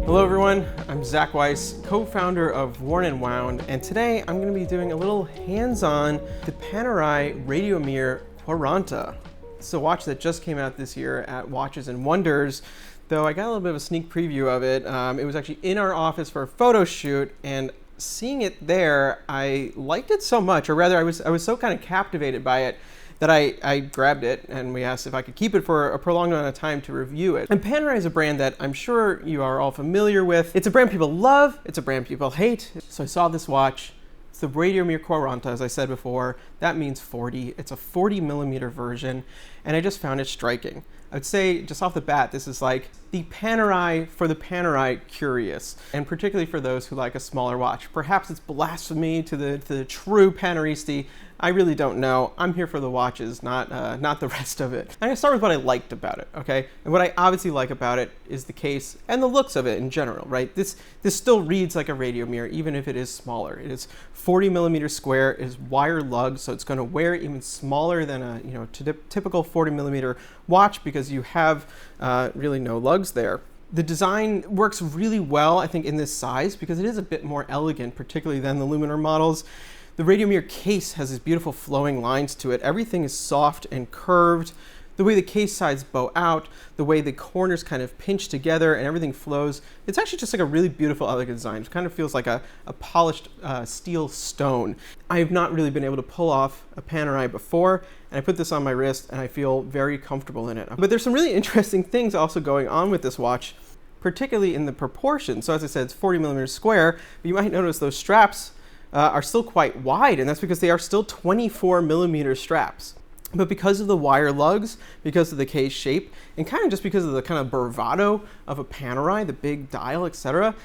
Hello everyone, I'm Zach Weiss, co-founder of Worn & Wound, and today I'm going to be doing a little hands-on the Panerai Radiomir Quaranta. It's a watch that just came out this year at Watches and Wonders, though I got a little bit of a sneak preview of it. It was actually in our office for a photo shoot, and seeing it there, I liked it so much, or rather I was so kind of captivated by it that I grabbed it, and we asked if I could keep it for a prolonged amount of time to review it. And Panerai is a brand that I'm sure you are all familiar with. It's a brand people love, it's a brand people hate. So I saw this watch. It's the Radiomir Quaranta, as I said before. That means 40. It's a 40 millimeter version, and I just found it striking. I would say, just off the bat, this is like the Panerai for the Panerai curious, and particularly for those who like a smaller watch. Perhaps it's blasphemy to the true Paneristi. I really don't know. I'm here for the watches, not the rest of it. I'm gonna start with what I liked about it, okay? And what I obviously like about it is the case and the looks of it in general, right? This still reads like a Radiomir, even if it is smaller. It is 40 millimeter square, it is wire lugged, so it's gonna wear even smaller than a typical 40 millimeter watch because you have really no lugs there. The design works really well, I think, in this size because it is a bit more elegant, particularly than the Luminar models. The Radiomir case has these beautiful flowing lines to it. Everything is soft and curved. The way the case sides bow out, the way the corners kind of pinch together and everything flows, it's actually just like a really beautiful, elegant design. It kind of feels like a polished steel stone. I have not really been able to pull off a Panerai before, and I put this on my wrist and I feel very comfortable in it. But there's some really interesting things also going on with this watch, particularly in the proportion. So as I said, it's 40 millimeters square, but you might notice those straps are still quite wide, and that's because they are still 24 millimeter straps. But because of the wire lugs, because of the case shape, and kind of just because of the kind of bravado of a Panerai, the big dial, etc.,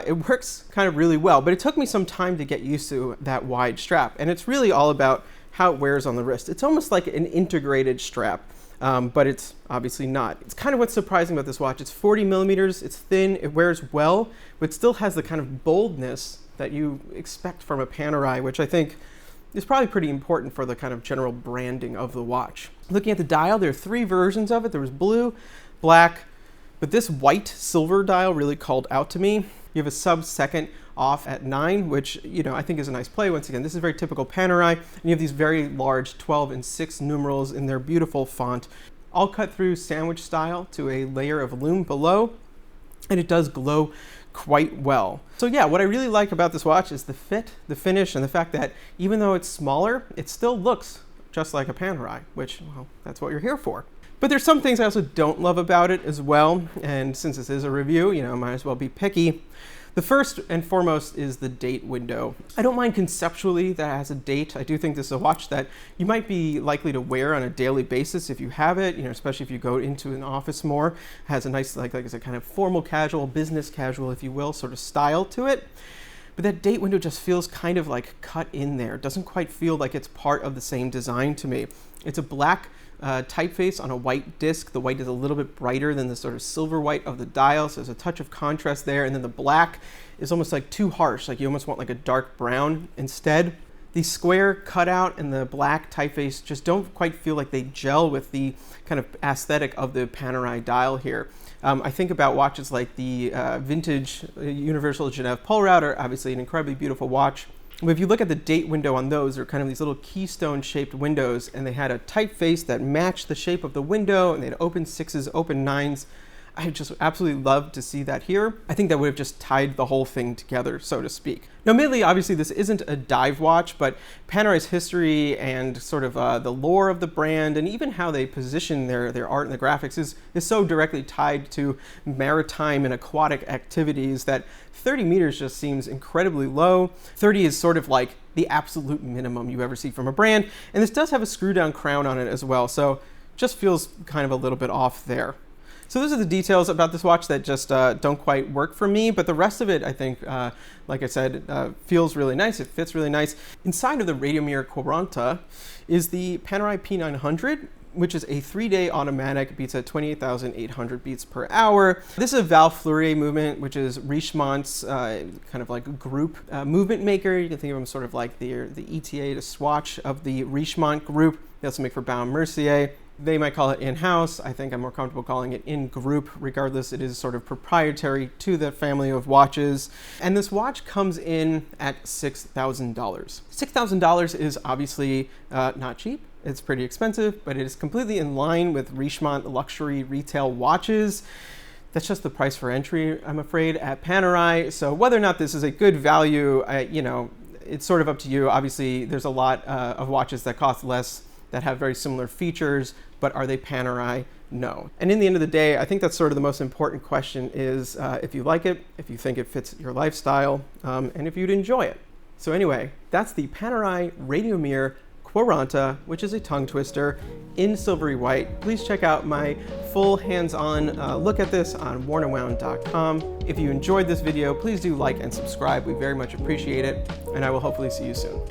it works kind of really well. But it took me some time to get used to that wide strap, and it's really all about how it wears on the wrist. It's almost like an integrated strap, but it's obviously not. It's kind of what's surprising about this watch. It's 40 millimeters, it's thin, it wears well, but still has the kind of boldness that you expect from a Panerai, which I think is probably pretty important for the kind of general branding of the watch. Looking at the dial, there are three versions of it. There was blue, black, but this white silver dial really called out to me. You have a sub-second off at 9, which I think is a nice play. Once again, this is very typical Panerai, and you have these very large 12 and 6 numerals in their beautiful font, all cut through sandwich style to a layer of lume below, and it does glow quite well. So yeah, what I really like about this watch is the fit, the finish, and the fact that even though it's smaller, it still looks just like a Panerai, which, well, that's what you're here for. But there's some things I also don't love about it as well, and since this is a review, might as well be picky. The first and foremost is the date window. I don't mind conceptually that it has a date. I do think this is a watch that you might be likely to wear on a daily basis if you have it, especially if you go into an office more. It has a nice, like I said, kind of formal casual, business casual, if you will, sort of style to it. But that date window just feels kind of like cut in there. It doesn't quite feel like it's part of the same design to me. It's a black typeface on a white disc. The white is a little bit brighter than the sort of silver white of the dial, so there's a touch of contrast there. And then the black is almost like too harsh, like you almost want like a dark brown instead. The square cutout and the black typeface just don't quite feel like they gel with the kind of aesthetic of the Panerai dial here. I think about watches like the vintage Universal Genève Pole Router, obviously an incredibly beautiful watch. But if you look at the date window on those, they're kind of these little keystone-shaped windows, and they had a typeface that matched the shape of the window, and they had open 6s, open 9s. I just absolutely love to see that here. I think that would have just tied the whole thing together, so to speak. Now, admittedly, obviously, this isn't a dive watch, but Panerai's history and sort of the lore of the brand and even how they position their art and the graphics is so directly tied to maritime and aquatic activities that 30 meters just seems incredibly low. 30 is sort of like the absolute minimum you ever see from a brand, and this does have a screw-down crown on it as well, so just feels kind of a little bit off there. So those are the details about this watch that just don't quite work for me, but the rest of it, I think, like I said, feels really nice. It fits really nice. Inside of the Radiomir Quaranta is the Panerai P900, which is a 3-day automatic, beats at 28,800 beats per hour. This is a Val Fleurier movement, which is Richemont's kind of like group movement maker. You can think of them sort of like the ETA to Swatch of the Richemont group. They also make for Baume Mercier. They might call it in-house. I think I'm more comfortable calling it in-group. Regardless, it is sort of proprietary to the family of watches. And this watch comes in at $6,000. $6,000 is obviously not cheap. It's pretty expensive, but it is completely in line with Richemont luxury retail watches. That's just the price for entry, I'm afraid, at Panerai. So whether or not this is a good value, it's sort of up to you. Obviously, there's a lot of watches that cost less that have very similar features, but are they Panerai? No. And in the end of the day, I think that's sort of the most important question is if you like it, if you think it fits your lifestyle, and if you'd enjoy it. So anyway, that's the Panerai Radiomir Quaranta, which is a tongue twister in silvery white. Please check out my full hands-on look at this on wornandwound.com. If you enjoyed this video, please do like and subscribe. We very much appreciate it, and I will hopefully see you soon.